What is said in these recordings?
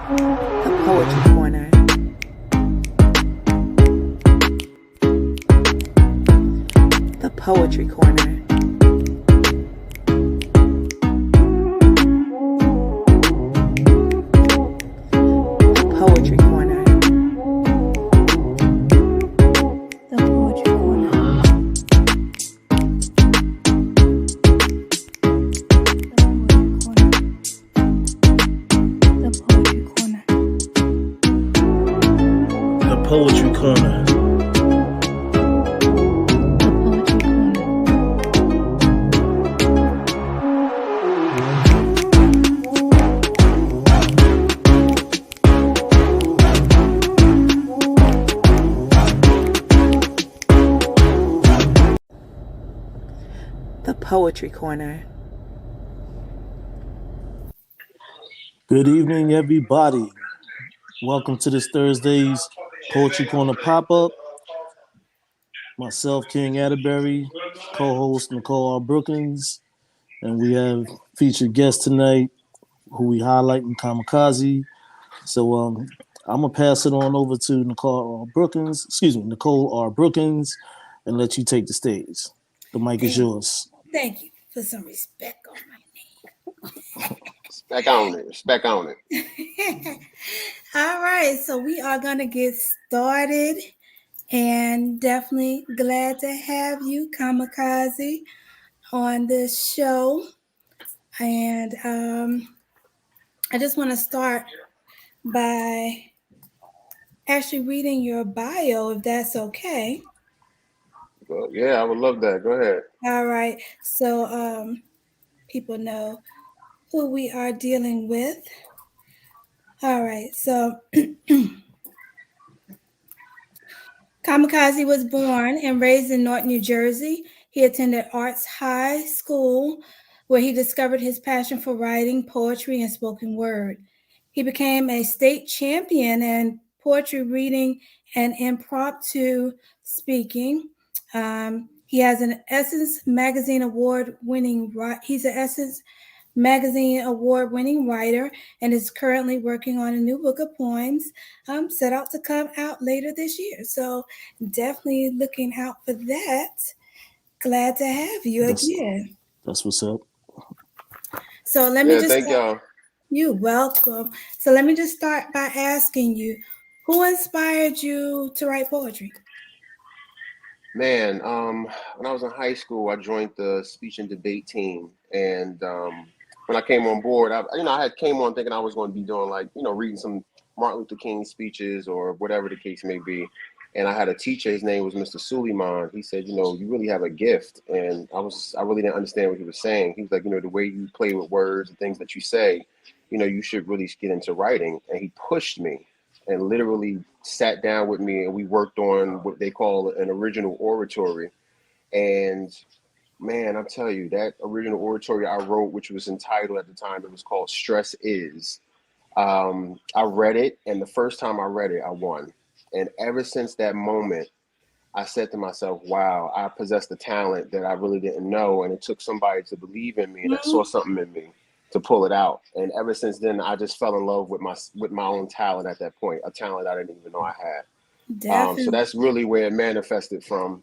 The Poetry Corner. The Poetry Corner. The Poetry Corner. The Poetry Corner. The Poetry Corner. The Poetry Corner. Good evening, everybody. Welcome to this Thursday's Poetry Corner pop-up. Myself, King Atterbury, co-host Nicole R. Brookins, and we have featured guest tonight who we highlight in Kamikaze. So I'm gonna pass it on over to Nicole R. Brookins, and let you take the stage. The mic is yours. Thank you. Put some respect on my name. Respect on it. All right, so we are going to get started, and definitely glad to have you, Kamikaze, on this show. And I just want to start by actually reading your bio, if that's okay. Well, yeah, I would love that. Go ahead. All right, so people know who we are dealing with. All right, so Kamikaze was born and raised in North New Jersey. He attended Arts High School, where he discovered his passion for writing, poetry, and spoken word. He became a state champion in poetry reading and impromptu speaking. He has an Essence Magazine award-winning. He's an Essence Magazine award-winning writer and is currently working on a new book of poems set out to come out later this year. So definitely looking out for that. Glad to have you again. That's what's up. So let me thank y'all. You're welcome. So let me just start by asking you, who inspired you to write poetry? Man, when I was in high school, I joined the speech and debate team, and when I came on board, I had came on thinking I was going to be doing reading some Martin Luther King speeches or whatever the case may be. And I had a teacher, his name was Mr. Suleiman. He said, you really have a gift. And I really didn't understand what he was saying. He was like, the way you play with words and things that you say, you should really get into writing. And he pushed me and literally sat down with me, and we worked on what they call an original oratory. And man, I'll tell you, that original oratory I wrote, which was entitled at the time, it was called Stress Is. I read it, and the first time I read it, I won. And ever since that moment, I said to myself, wow, I possessed a talent that I really didn't know. And it took somebody to believe in me and that saw something in me to pull it out. And ever since then, I just fell in love with my own talent at that point, a talent I didn't even know I had. So that's really where it manifested from.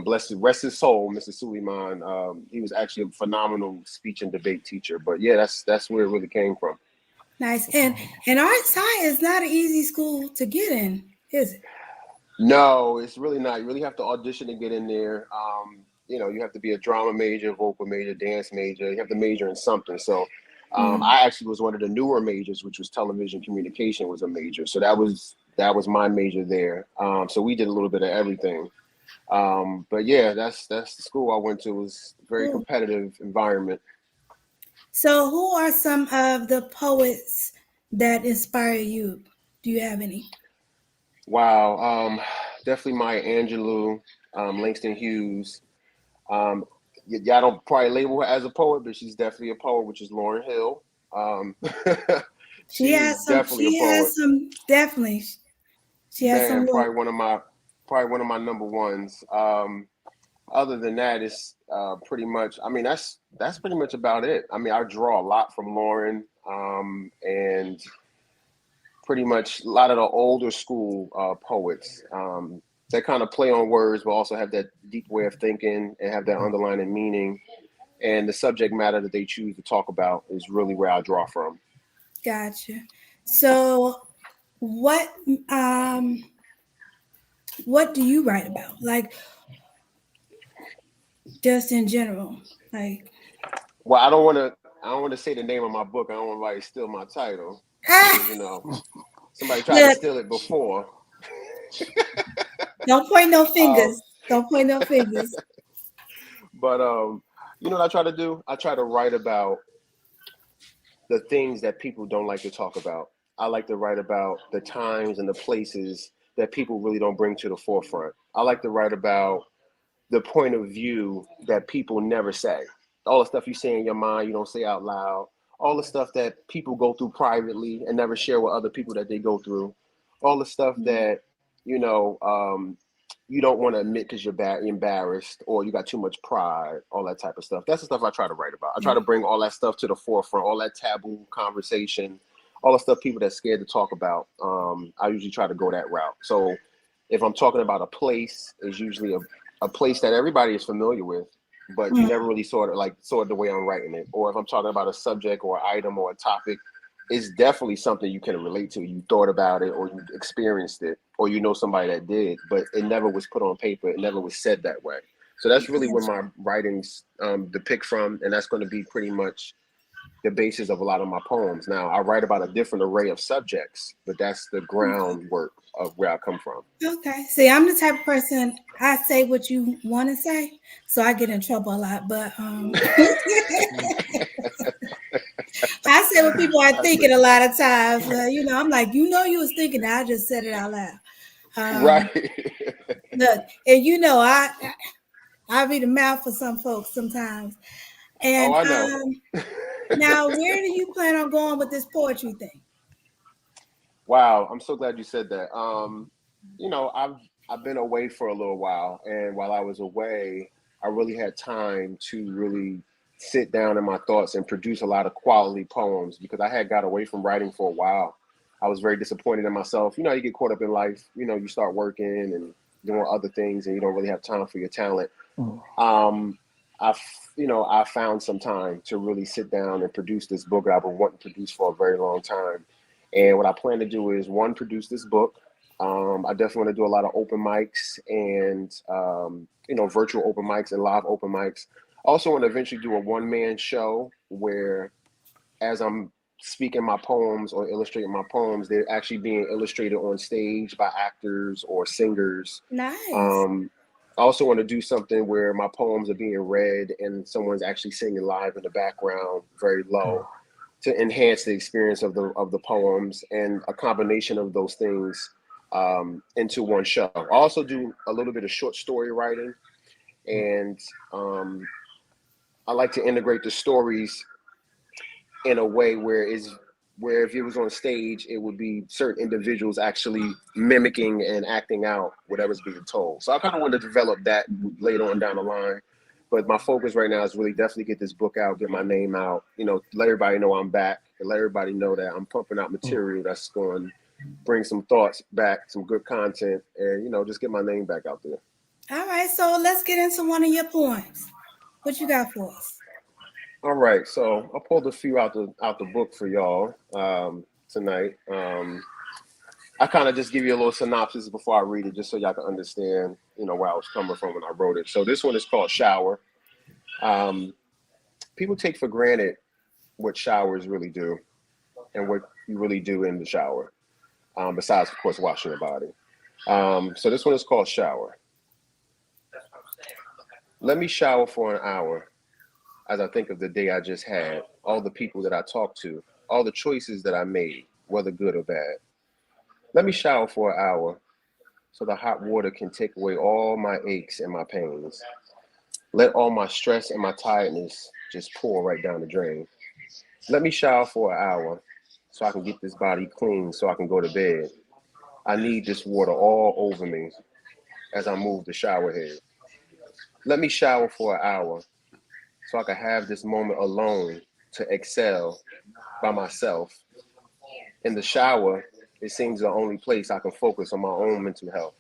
Rest his soul, Mr. Suleiman. He was actually a phenomenal speech and debate teacher. But yeah, that's where it really came from. Nice. And Arts High is not an easy school to get in, is it? No, it's really not. You really have to audition to get in there. You have to be a drama major, vocal major, dance major. You have to major in something. So I actually was one of the newer majors, which was television communication was a major. So that was my major there. So we did a little bit of everything. But yeah, that's the school I went to. It was a very competitive environment. So who are some of the poets that inspire you? Do you have any? Wow. Definitely Maya Angelou, Langston Hughes. Y'all don't probably label her as a poet, but she's definitely a poet, which is Lauryn Hill. She has some definitely. She has some probably one of my number ones. Other than that, it's pretty much, that's pretty much about it. I draw a lot from Lauryn, and pretty much a lot of the older school poets that kind of play on words, but also have that deep way of thinking and have that underlying meaning. And the subject matter that they choose to talk about is really where I draw from. Gotcha. So um what do you write about? Like just in general. Like Well, I don't want to say the name of my book. I don't want anybody to steal my title because ah, you know somebody tried to look, steal it before. don't point no Um, fingers. Don't point no fingers. but you know what I try to do? I try to write about the things that people don't like to talk about. I like to write about the times and the places that people really don't bring to the forefront. I like to write about the point of view that people never say. All the stuff you say in your mind, you don't say out loud. All the stuff that people go through privately and never share with other people that they go through. All the stuff that, you know, you don't want to admit because you're embarrassed or you got too much pride, all that type of stuff. That's the stuff I try to write about. I try to bring all that stuff to the forefront, all that taboo conversation, all the stuff people that's scared to talk about. I usually try to go that route. So if I'm talking about a place, it's usually a place that everybody is familiar with, but you never really saw it the way I'm writing it. Or if I'm talking about a subject or item or a topic, it's definitely something you can relate to. You thought about it or you experienced it or you know somebody that did, but it never was put on paper. It never was said that way. So that's really where my writings depict from. And that's going to be pretty much the basis of a lot of my poems. Now, I write about a different array of subjects, but that's the groundwork of where I come from. Okay. See, I'm the type of person I say what you want to say, so I get in trouble a lot. But I say what people are thinking a lot of times. You know, I'm like, you was thinking that. I just said it out loud. Right. Look, and you know, I read a mouth for some folks sometimes. Oh, And I know. now, where do you plan on going with this poetry thing? Wow, I'm so glad you said that. You know, I've been away for a little while, and while I was away, I really had time to really sit down in my thoughts and produce a lot of quality poems because I had got away from writing for a while. I was very disappointed in myself. You know, you get caught up in life. You know, you start working and doing other things, and you don't really have time for your talent. Um, I found some time to really sit down and produce this book that I've been wanting to produce for a very long time. And what I plan to do is one, produce this book. I definitely want to do a lot of open mics and virtual open mics and live open mics. I also want to eventually do a one-man show where, as I'm speaking my poems or illustrating my poems, they're actually being illustrated on stage by actors or singers. Nice. Um, I also want to do something where my poems are being read and someone's actually singing live in the background, very low, to enhance the experience of the poems and a combination of those things into one show. I also do a little bit of short story writing, and I like to integrate the stories in a way where if it was on stage, it would be certain individuals actually mimicking and acting out whatever's being told. So I kind of want to develop that later on down the line. But my focus right now is really definitely get this book out, get my name out, let everybody know I'm back and let everybody know that I'm pumping out material that's going to bring some thoughts back, some good content, and, just get my name back out there. All right, so let's get into one of your poems. What you got for us? All right, so I pulled a few out the book for y'all tonight. I kind of just give you a little synopsis before I read it, just so y'all can understand, where I was coming from when I wrote it. So this one is called Shower. People take for granted what showers really do and what you really do in the shower, besides, of course, washing your body. So this one is called Shower. Let me shower for an hour as I think of the day I just had, all the people that I talked to, all the choices that I made, whether good or bad. Let me shower for an hour so the hot water can take away all my aches and my pains. Let all my stress and my tiredness just pour right down the drain. Let me shower for an hour so I can get this body clean so I can go to bed. I need this water all over me as I move the shower head. Let me shower for an hour so I can have this moment alone to excel by myself. In the shower, It seems the only place I can focus on my own mental health.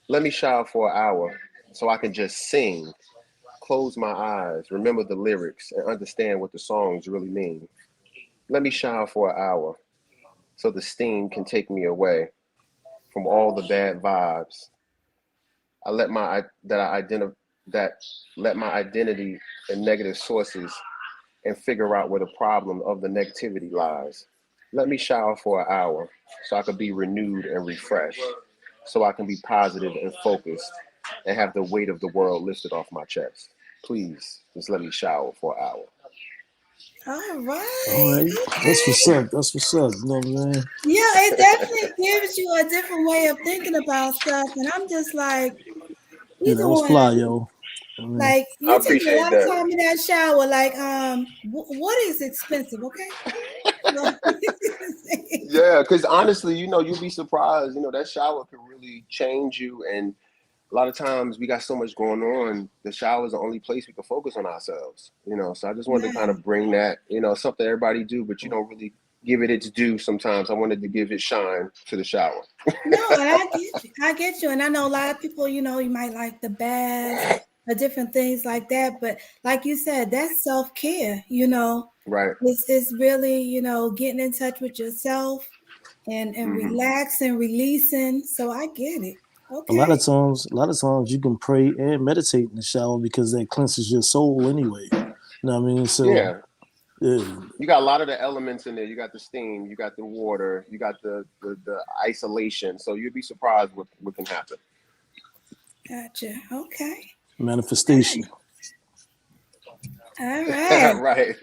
Let me shower for an hour so I can just sing, close my eyes, remember the lyrics, and understand what the songs really mean. Let me shower for an hour so the steam can take me away from all the bad vibes. I let my that I identify that let my identity and negative sources and figure out where the problem of the negativity lies. Let me shower for an hour so I can be renewed and refreshed, so I can be positive and focused and have the weight of the world lifted off my chest. Please, just let me shower for an hour. All All right. right. That's Okay. what's up. That's what's up. You know what I'm saying? Yeah, it definitely gives you a different way of thinking about stuff. And I'm just like, Yeah, you that was doing fly, yo. I mean, like I you taking a appreciate lot of that. time in that shower. Like, what is expensive? Okay. Well, Yeah, because honestly, you'd be surprised. That shower can really change you. And a lot of times we got so much going on. The shower is the only place we can focus on ourselves. So I just wanted to kind wow. of bring that, something everybody do, but you don't really give it its due sometimes. I wanted to give it shine to the shower. No, and I get you. I get you. And I know a lot of people, you might like the baths or different things like that. But like you said, that's self-care, Right. It's really, getting in touch with yourself and Hmm. relaxing, releasing. So I get it. a lot Okay. of times, you can pray and meditate in the shower because that cleanses your soul anyway. You know what I mean? So, Yeah. yeah, You got a lot of the elements in there. You got the steam, you got the water, you got the isolation. So you'd be surprised what can happen. Gotcha. Okay. manifestation. All right. Right.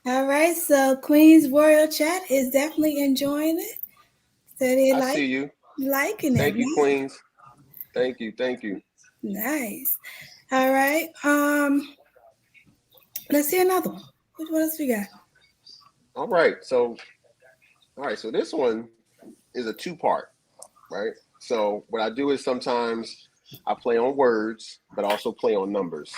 All right. So Queen's Royal Chat is definitely enjoying it. So they I see you. liking it. Thank you, Queens. Thank you. Thank you. Nice. All right. Let's see another one. What else we got? All right. So this one is a two-part, right? So what I do is sometimes I play on words, but also play on numbers.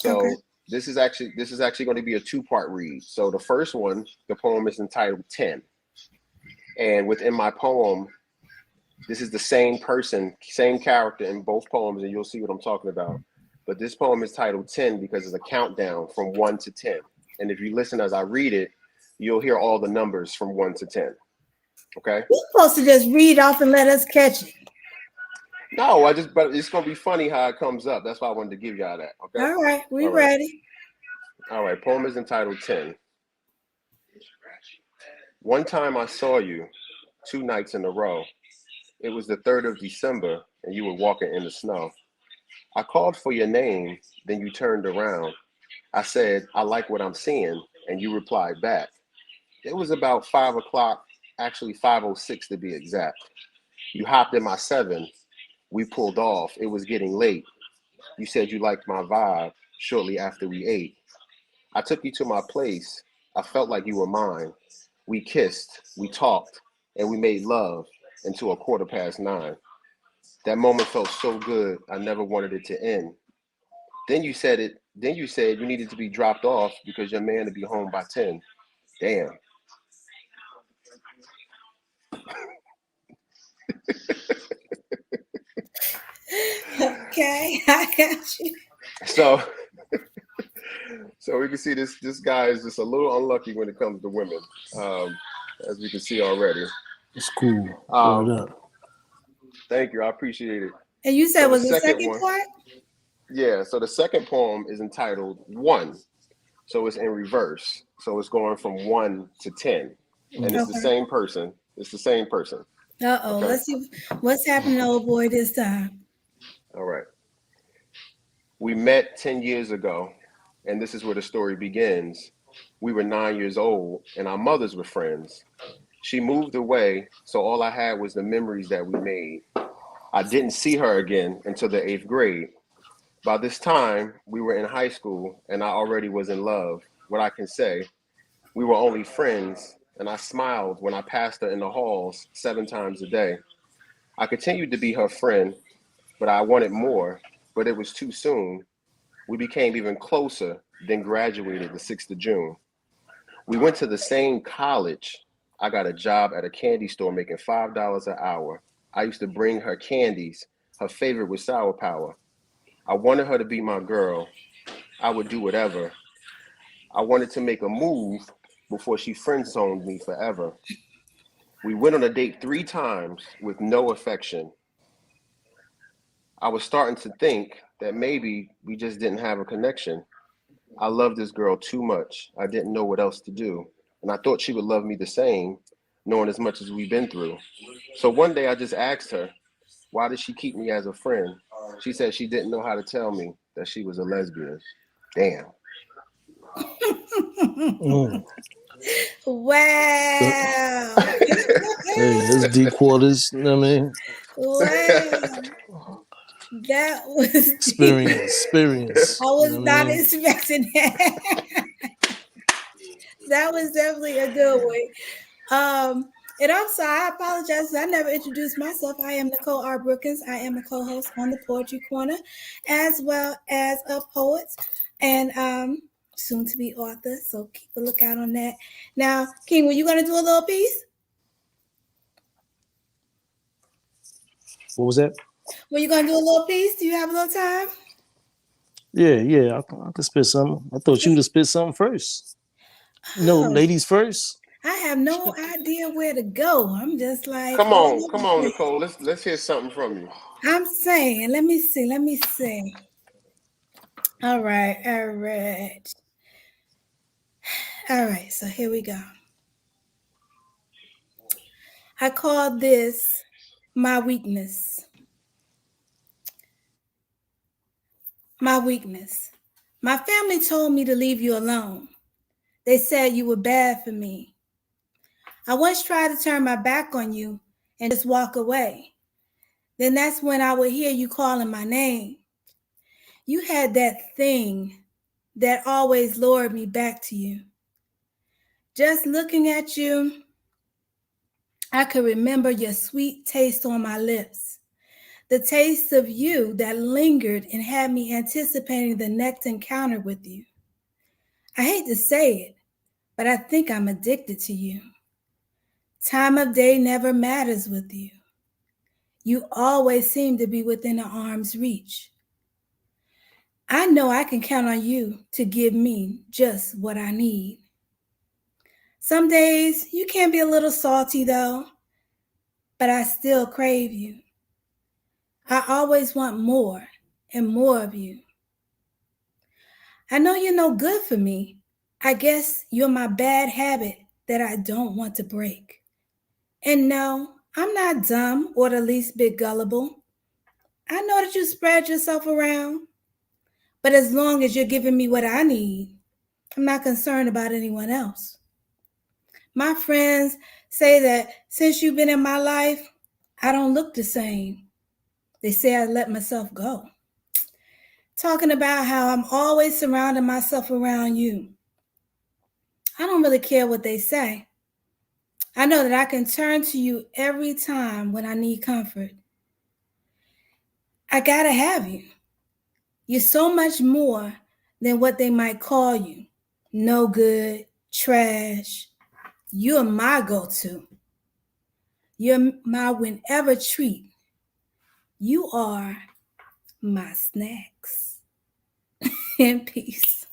Okay. So this is actually going to be a two-part read. So the first one, the poem is entitled 10. And within my poem, this is the same person, same character in both poems, and you'll see what I'm talking about. But this poem is titled 10 because it's a countdown from 1 to 10. And if you listen as I read it, you'll hear all the numbers from 1 to 10. Okay? You're supposed to just read off and let us catch it. No, but it's going to be funny how it comes up. That's why I wanted to give y'all that. Okay? All right. We All right. ready. All right. Poem is entitled 10. One time I saw you 2 nights in a row. It was the 3rd of December and you were walking in the snow. I called for your name, then you turned around. I said, I like what I'm seeing, and you replied back. It was about 5 o'clock, actually 5:06 to be exact. You hopped in my 7. We pulled off. It was getting late. You said you liked my vibe shortly after we ate. I took you to my place. I felt like you were mine. We kissed, we talked, and we made love until 9:15. That moment felt so good, I never wanted it to end. Then you said you needed to be dropped off because your man would be home by 10. Damn. Okay. I got you. So so we can see this guy is just a little unlucky when it comes to women, um, as we can see already. It's cool. Word Um, up. Thank you, I appreciate it. And you said So the was the second second one, part? yeah. So the second poem is entitled 1. So it's in reverse. So it's going from 1 to 10, and it's the Okay. same person. It's the same person. Uh-oh. Okay. Let's see what's happening to old boy this time. All right. We met 10 years ago, and this is where the story begins. We were 9 years old, and our mothers were friends. She moved away, so all I had was the memories that we made. I didn't see her again until the 8th grade. By this time, we were in high school, and I already was in love. What I can say, we were only friends, and I smiled when I passed her in the halls 7 times a day. I continued to be her friend, but I wanted more, but it was too soon. We became even closer, then graduated the 6th of June. We went to the same college, I got a job at a candy store making $5 an hour. I used to bring her candies. Her favorite was Sour Power. I wanted her to be my girl. I would do whatever. I wanted to make a move before she friend zoned me forever. We went on a date 3 times with no affection. I was starting to think that maybe we just didn't have a connection. I loved this girl too much. I didn't know what else to do. And I thought she would love me the same, knowing as much as we've been through. So one day I just asked her, why did she keep me as a friend? She said she didn't know how to tell me that she was a lesbian. Damn. Mm. Wow. Hey, it's deep quarters. You know what I mean? Wow. That was Experience. I You was know what I not mean? expecting that. That was definitely a good one. And also, I apologize. I never introduced myself. I am Nicole R. Brookins. I am a co-host on the Poetry Corner, as well as a poet and soon to be author. So keep a lookout on that. Now, King, were you going to do a little piece? What was that? Were you going to do a little piece? Do you have a little time? Yeah. I could spit something. I thought you would have spit something first. No, Oh, ladies first. I have no idea where to go. I'm just like, Come all on, over come the on, place. Nicole. Let's hear something from you. I'm saying, let me see. All right. So here we go. I call this my weakness. My weakness. My family told me to leave you alone. They said you were bad for me. I once tried to turn my back on you and just walk away. Then that's when I would hear you calling my name. You had that thing that always lured me back to you. Just looking at you, I could remember your sweet taste on my lips. The taste of you that lingered and had me anticipating the next encounter with you. I hate to say it, but I think I'm addicted to you. Time of day never matters with you. You always seem to be within an arm's reach. I know I can count on you to give me just what I need. Some days you can be a little salty though, but I still crave you. I always want more and more of you. I know you're no good for me. I guess you're my bad habit that I don't want to break. And no, I'm not dumb or the least bit gullible. I know that you spread yourself around, but as long as you're giving me what I need, I'm not concerned about anyone else. My friends say that since you've been in my life, I don't look the same. They say I let myself go. Talking about how I'm always surrounding myself around you. I don't really care what they say. I know that I can turn to you every time when I need comfort. I gotta have you. You're so much more than what they might call you. No good, trash. You're my go-to. You're my whenever treat. You are my snacks. In peace.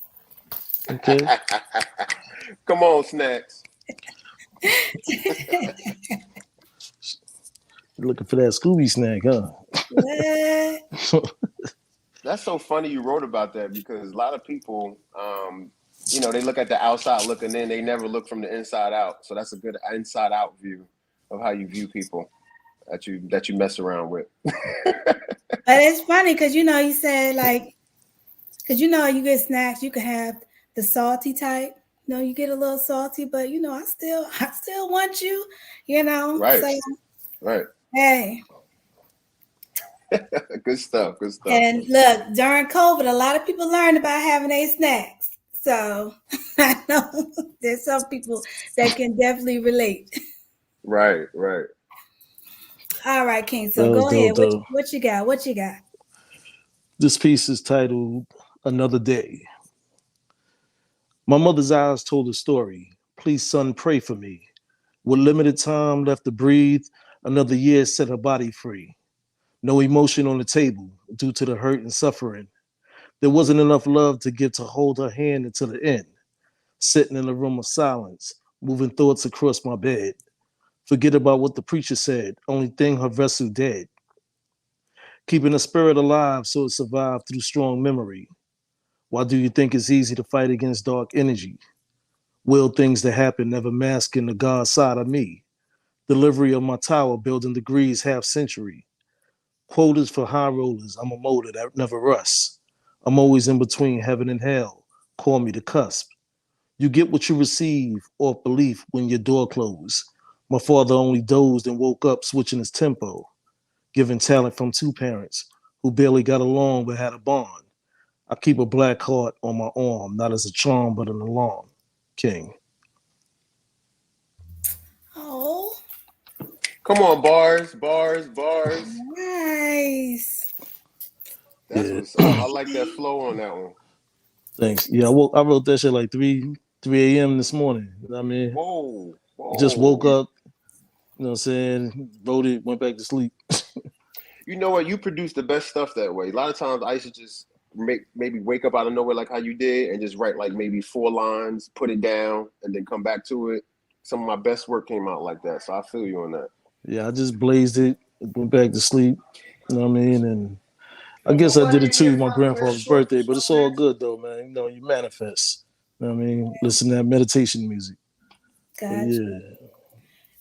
Okay. Come on, Snacks. Looking for that Scooby snack, huh? What? That's so funny you wrote about that because a lot of people, they look at the outside looking in. They never look from the inside out. So that's a good inside out view of how you view people that you mess around with. But it's funny because you said like, because you get snacks, you can have the salty type. You get a little salty, but I still want you. Right, So right. hey. Good stuff. Good stuff. And look, during COVID, a lot of people learned about having their snacks. So I know there's some people that can definitely relate. Right. All right, King. So That was go ahead. dope, though. What you got? What you got? This piece is titled Another Day. My mother's eyes told a story. Please, son, pray for me. With limited time left to breathe, another year set her body free. No emotion on the table due to the hurt and suffering. There wasn't enough love to give to hold her hand until the end. Sitting in a room of silence, moving thoughts across my bed. Forget about what the preacher said, only thing her vessel dead. Keeping the spirit alive so it survived through strong memory. Why do you think it's easy to fight against dark energy? Will things that happen never masking the God side of me? Delivery of my tower building degrees half century. Quotas for high rollers, I'm a motor that never rusts. I'm always in between heaven and hell. Call me the cusp. You get what you receive off belief when your door closed. My father only dozed and woke up switching his tempo, giving talent from two parents who barely got along but had a bond. I keep a black heart on my arm, not as a charm but an alarm. King. Oh, Come on, bars, bars, bars. nice. That's Yeah, what's up. I like that flow on that one. thanks. Yeah, I wrote that shit like 3 a.m. this morning. You know what I mean? Whoa, Just woke whoa. up, you know what I'm saying? Wrote it, went back to sleep. You know what? You produce the best stuff that way. A lot of times I used to just maybe wake up out of nowhere like how you did and just write like maybe 4 lines, put it down, and then come back to it. Some of my best work came out like that. So I feel you on that. Yeah, I just blazed it, went back to sleep. You know what I mean? And I guess I did it too, my grandfather's birthday, but it's all good though, man. You know, you manifest. You know what I mean? Listen to that meditation music. But Gotcha. yeah,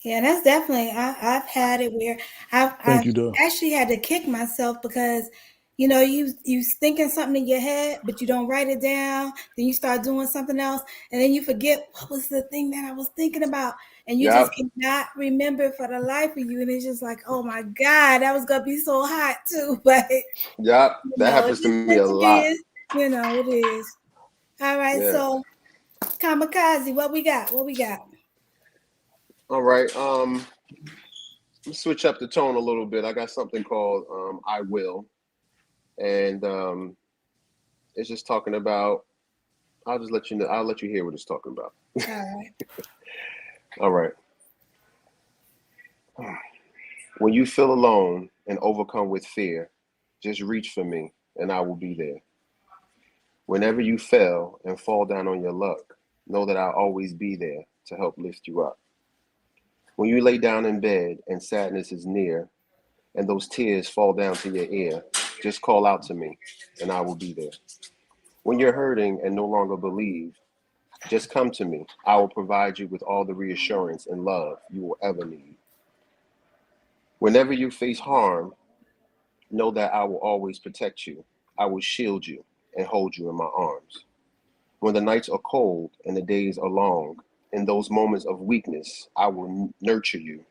Yeah, that's definitely. I've had it where I've thank you though. actually had to kick myself because, you thinking something in your head, but you don't write it down. Then you start doing something else, and then you forget what was the thing that I was thinking about, and you just Yep, cannot remember for the life of you. And it's just like, oh my God, that was gonna be so hot too, but yep. That it happens to is me meant a to be. lot. It is. All right, Yeah. so Kamikaze, what we got? What we got? All right. Let's switch up the tone a little bit. I got something called I Will. And it's just talking about, I'll just let you know, I'll let you hear what it's talking about. All right. All right. When you feel alone and overcome with fear, just reach for me and I will be there. Whenever you fail and fall down on your luck, know that I'll always be there to help lift you up. When you lay down in bed and sadness is near and those tears fall down to your ear, just call out to me and I will be there. When you're hurting and no longer believe, just come to me. I will provide you with all the reassurance and love you will ever need. Whenever you face harm, know that I will always protect you. I will shield you and hold you in my arms. When the nights are cold and the days are long, in those moments of weakness, I will nurture you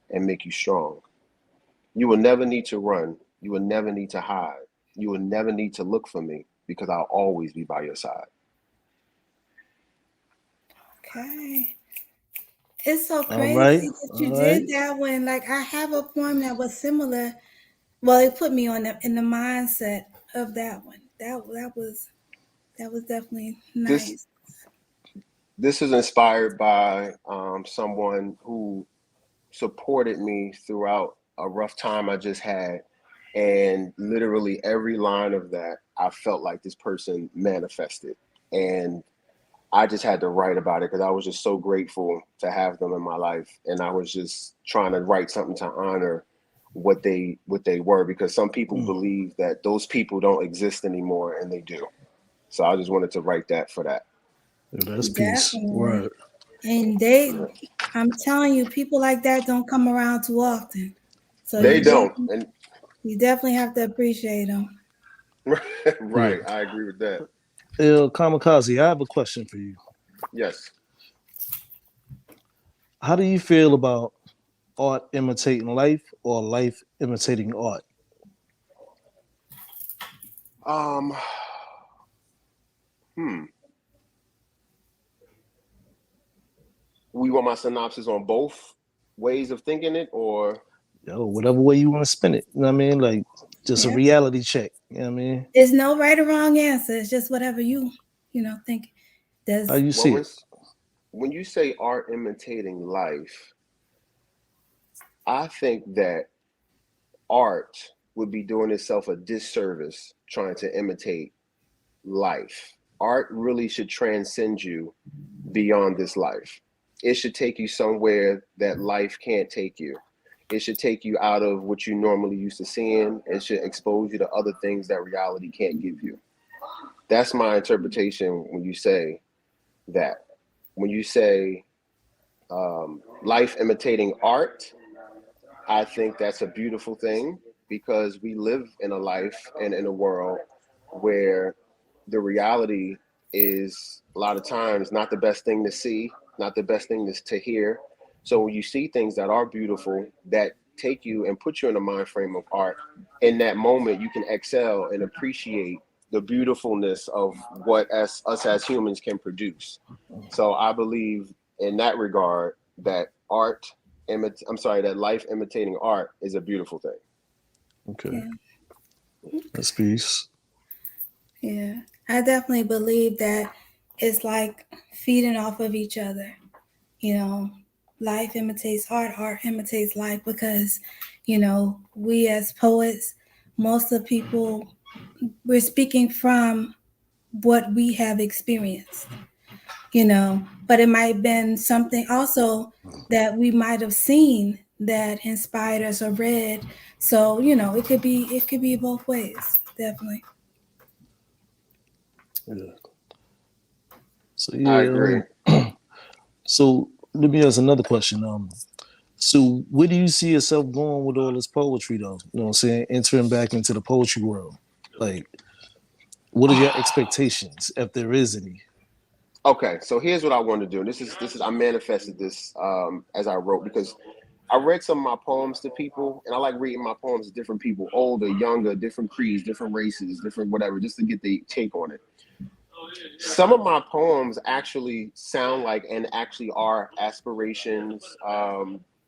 and make you strong. You will never need to run. You will never need to hide. You will never need to look for me because I'll always be by your side. Okay. It's so All right, crazy that you all did right. that when, like, I have a poem that was similar. Well, it put me on in the mindset of that one. That was definitely This nice. this is inspired by someone who supported me throughout a rough time I just had. And literally every line of that, I felt like this person manifested. And I just had to write about it because I was just so grateful to have them in my life. And I was just trying to write something to honor what they were, because some people Mm, believe that those people don't exist anymore and they do. So I just wanted to write that for that. yeah, that's peace. Definitely. Word. And Yeah. I'm telling you, people like that don't come around too often. So They you Mm, don't. definitely, And you definitely have to appreciate them. yeah. right, I agree with that. Kamikaze, I have a question for you. Yes. How do you feel about art imitating life or life imitating art? Um, hmm. We want my synopsis on both ways of thinking it, or Yo, whatever way you want to spin it. You know what I mean? Like just a Yeah. reality check. You know what I mean? There's no right or wrong answer. It's just whatever think. How Does you well, see it? when you say art imitating life, I think that art would be doing itself a disservice trying to imitate life. Art really should transcend you beyond this life. It should take you somewhere that life can't take you. It should take you out of what you normally used to seeing. It should expose you to other things that reality can't give you. That's my interpretation when you say that. When you say life imitating art, I think that's a beautiful thing because we live in a life and in a world where the reality is a lot of times not the best thing to see, not the best thing to hear. So when you see things that are beautiful, that take you and put you in a mind frame of art, in that moment you can excel and appreciate the beautifulness of what us as humans can produce. So I believe in that regard that that life imitating art is a beautiful thing. Okay. Yeah. That's peace. Yeah, I definitely believe that it's like feeding off of each other. You know, life imitates art, art imitates life because, we as poets, most of the people, we're speaking from what we have experienced, but it might have been something also that we might have seen that inspired us or read. So, it could be both ways, definitely. Yeah. So I yeah. agree. So let me ask another question. So where do you see yourself going with all this poetry though? You know what I'm saying? Entering back into the poetry world. Like, what are your expectations, if there is any? Okay, so here's what I want to do. This is I manifested this as I wrote because I read some of my poems to people, and I like reading my poems to different people, older, younger, different creeds, different races, different whatever, just to get the take on it. Some of my poems actually sound like and actually are aspirations,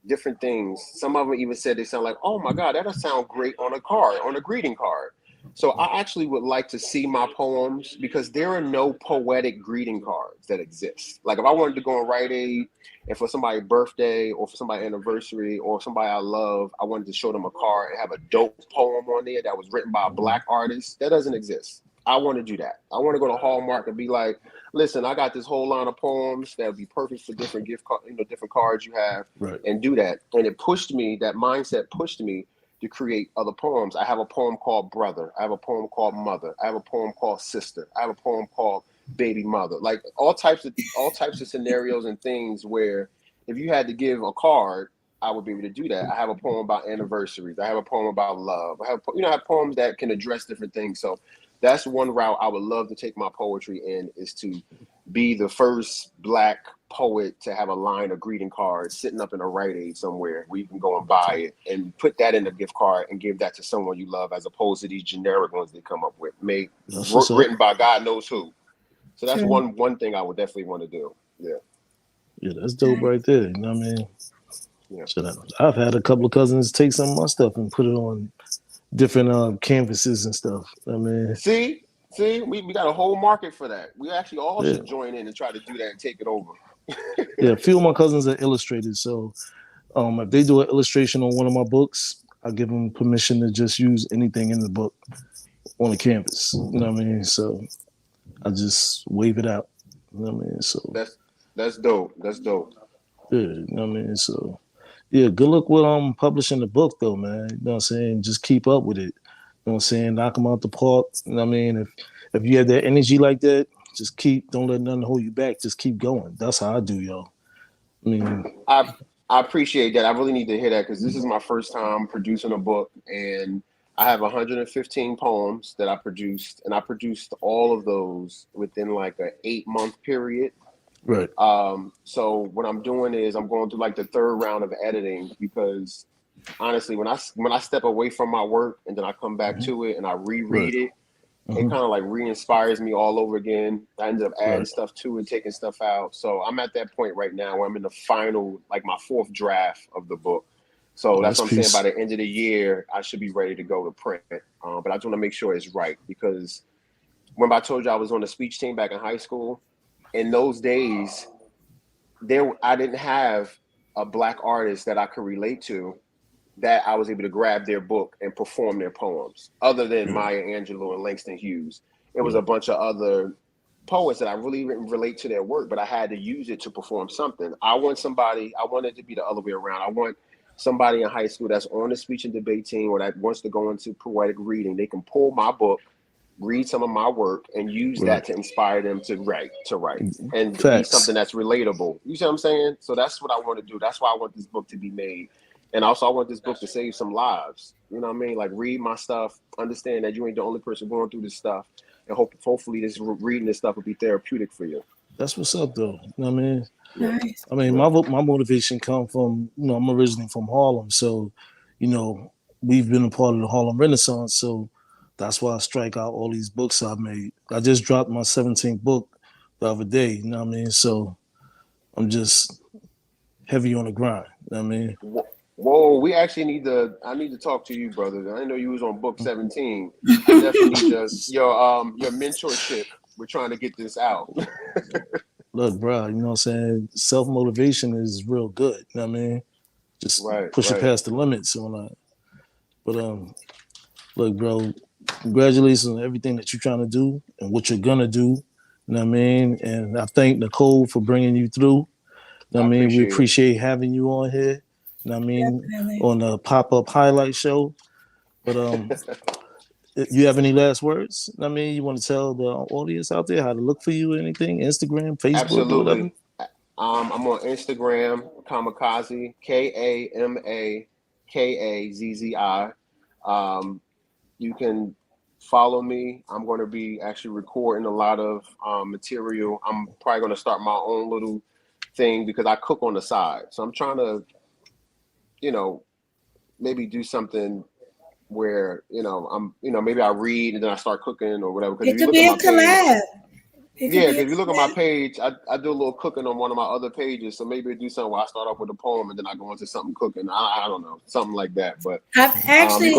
different things. Some of them even said they sound like, oh my God, that'll sound great on a card, on a greeting card. So I actually would like to see my poems because there are no poetic greeting cards that exist. Like if I wanted to go on Rite Aid and for somebody's birthday or for somebody's anniversary or somebody I love, I wanted to show them a card and have a dope poem on there that was written by a Black artist. That doesn't exist. I want to do that. I want to go to Hallmark and be like, listen, I got this whole line of poems that would be perfect for different different cards you have, Right. and do that. And it pushed me, that mindset pushed me to create other poems. I have a poem called Brother. I have a poem called Mother. I have a poem called Sister. I have a poem called Baby Mother. Like all types of scenarios and things where if you had to give a card, I would be able to do that. I have a poem about anniversaries. I have a poem about love. I have poems that can address different things. So that's one route I would love to take my poetry in, is to be the first Black poet to have a line of greeting cards sitting up in a Rite Aid somewhere where you can go and buy it and put that in a gift card and give that to someone you love, as opposed to these generic ones they come up with, That's what's up. written by God knows who. So that's True. one thing I would definitely want to do. Yeah. Yeah, that's dope right there. You know what I mean? Yeah. So I've had a couple of cousins take some of my stuff and put it on different canvases and stuff. I mean, See, we got a whole market for that. We actually all yeah. should join in and try to do that and take it over. Yeah, a few of my cousins are illustrators, so if they do an illustration on one of my books, I give them permission to just use anything in the book on the canvas. You know what I mean? So I just wave it out. You know what I mean? So That's dope. That's dope. yeah, you know what I mean? So yeah, good luck with publishing the book though, man. You know what I'm saying? Just keep up with it. You know what I'm saying? Knock them out the park. You know what I mean? If you have that energy like that, just don't let nothing hold you back. Just keep going. That's how I do, yo. I mean, I appreciate that. I really need to hear that because this is my first time producing a book, and I have 115 poems that I produced, and I produced all of those within like a 8-month period. right. So what I'm doing is I'm going through like the third round of editing because honestly, when I step away from my work and then I come back to it and I reread Right. it, it kind of like re-inspires me all over again. I ended up adding stuff to it, taking stuff out. So I'm at that point right now where I'm in the final, like my 4th draft of the book. So that's what I'm saying. By the end of the year, I should be ready to go to print. But I just want to make sure it's right because remember I told you I was on the speech team back in high school. In those days, I didn't have a Black artist that I could relate to that I was able to grab their book and perform their poems. Other than Maya Angelou and Langston Hughes, it was a bunch of other poets that I really didn't relate to their work, but I had to use it to perform something. I wanted it to be the other way around. I want somebody in high school that's on the speech and debate team or that wants to go into poetic reading. They can pull my book, read some of my work, and use that to inspire them to write and be something that's relatable. You see what I'm saying? So that's what I want to do. That's why I want this book to be made. And also I want this book to save some lives. You know what I mean? Like, read my stuff, understand that you ain't the only person going through this stuff. And hopefully this reading this stuff will be therapeutic for you. That's what's up, though. You know what I mean? Nice. I mean, my motivation come from, I'm originally from Harlem. So, we've been a part of the Harlem Renaissance. So that's why I strike out all these books I've made. I just dropped my 17th book the other day. You know what I mean? So I'm just heavy on the grind. You know what I mean? Whoa, I need to talk to you, brother. I didn't know you was on book 17. I definitely need your mentorship. We're trying to get this out. Look, bro, you know what I'm saying? Self-motivation is real good. You know what I mean? Just push it past the limits and all that. But look, bro, congratulations on everything that you're trying to do and what you're gonna do. You know what I mean? And I thank Nicole for bringing you through. You know what I mean? We appreciate having you on here. You know what I mean? Definitely. On the pop-up highlight show. But you have any last words? I mean, you want to tell the audience out there how to look for you or anything? Instagram, Facebook, Absolutely. whatever? I'm on Instagram, Kamikaze, KAMAKAZZI. You can follow me. I'm going to be actually recording a lot of material. I'm probably going to start my own little thing because I cook on the side. So I'm trying to, maybe do something where, maybe I read and then I start cooking or whatever. It could be a collab. Yeah, because if you look at my page, I do a little cooking on one of my other pages. So maybe I do something where I start off with a poem and then I go into something cooking. I don't know, something like that. But I've actually,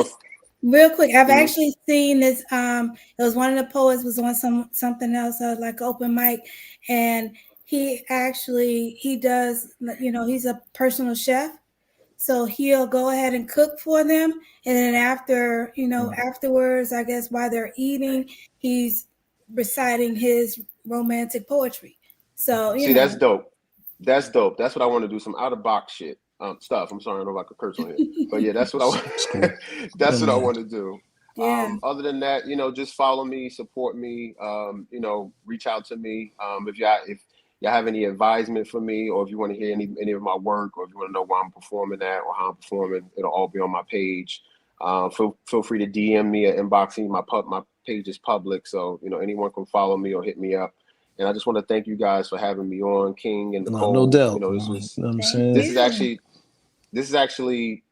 real quick, I've actually seen this. It was one of the poets was on something else, like open mic, and he does, he's a personal chef. So he'll go ahead and cook for them. And then afterwards, I guess while they're eating, he's reciting his romantic poetry. So, see, that's dope. That's dope. That's what I want to do. Some out of box shit stuff. I'm sorry, I don't know if I could curse on here. But yeah, that's what I want. That's what I want to do. Yeah. Other than that, just follow me, support me, reach out to me. If y'all have any advisement for me, or if you want to hear any of my work, or if you want to know where I'm performing at or how I'm performing, it'll all be on my page. Feel free to DM me or inbox me. My page is public, so anyone can follow me or hit me up. And I just want to thank you guys for having me on, King and Nicole. No doubt. This is actually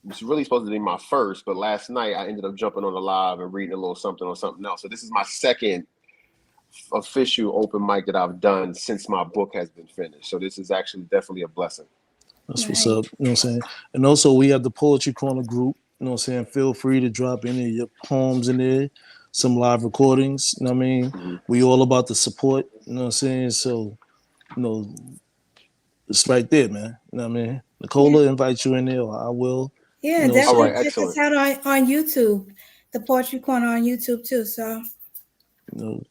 it's really supposed to be my first, but last night I ended up jumping on the live and reading a little something on something else. So this is my second official open mic that I've done since my book has been finished. So this is actually definitely a blessing. That's what's up. You know what I'm saying? And also we have the Poetry Corner group. You know what I'm saying? Feel free to drop any of your poems in there, some live recordings. You know what I mean? Mm-hmm. We all about the support. You know what I'm saying? So, it's right there, man. You know what I mean? Nicola invite you in there, or I will. Yeah, definitely check us out on YouTube. The Poetry Corner on YouTube too. So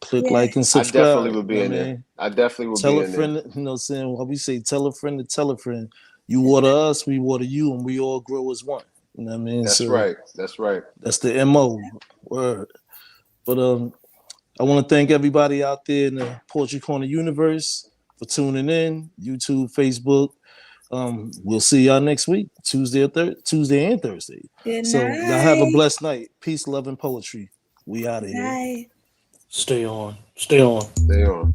click like and subscribe. I definitely will be in there. I definitely will be in there. Tell a friend, you know what I'm saying? What we say, tell a friend to tell a friend. You water us, we water you, and we all grow as one. You know what I mean? That's right. That's right. That's the MO. Word. But I want to thank everybody out there in the Poetry Corner universe for tuning in. YouTube, Facebook. We'll see y'all next week, Tuesday and Thursday. Good so night. Y'all have a blessed night. Peace, love, and poetry. We out of here. Night. Stay on. Stay on. Stay on.